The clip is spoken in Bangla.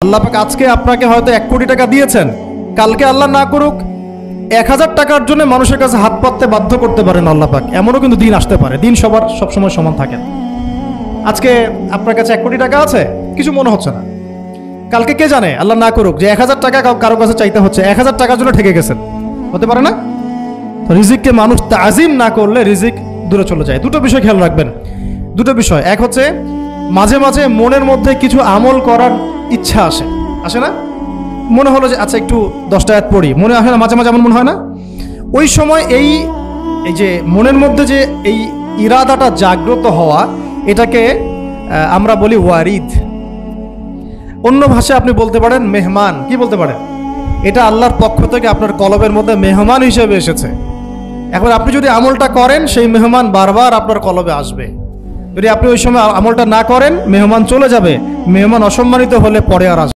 আল্লাহ পাক আজকে আপনাকে হয়তো 1 কোটি টাকা দিয়েছেন, কালকে আল্লাহ না করুক 1000 টাকার জন্য মানুষের কাছে হাত পাততে বাধ্য করতে পারেন আল্লাহ পাক। এমনও কিন্তু দিন আসতে পারে, দিন সবার সবসময় সমান থাকে না। আজকে আপনার কাছে 1 কোটি টাকা আছে, কিছু মনে হচ্ছে না, কালকে কে জানে আল্লাহ না করুক যে 1000 টাকা কারো কাছে চাইতে হচ্ছে, 1000 টাকার জন্য ঠেকে গেছেন, হতে পারে না? তো রিজিককে মানুষ তাজিম না করলে রিজিক দূরে চলে যায়। দুটো বিষয় খেয়াল রাখবেন, দুটো বিষয়। এক হচ্ছে মাঝে মাঝে মনের মধ্যে কিছু আমল করার ইচ্ছা আসে না? মনে হলো যে আচ্ছা একটু 10টা আয়াত পড়ি, মনে আসে না? মাঝে মাঝে এমন মনে হয় না? ওই সময় এই যে মনের মধ্যে যে এই ইরাদাটা জাগ্রত হওয়া, এটাকে আমরা বলি ওয়ারিদ। অন্য ভাষায় আপনি বলতে পারেন মেহমান। কি বলতে পারেন? এটা আল্লাহর পক্ষ থেকে আপনার কলবের মধ্যে মেহমান হিসেবে এসেছে। এখন আপনি যদি আমলটা করেন, সেই মেহমান বারবার আপনার কলবে আসবে। যদি আপনি ওই সময় আমলটা না করেন, মেহমান চলে যাবে, মেহমান অসম্মানিত হলে পরে আর আসবে।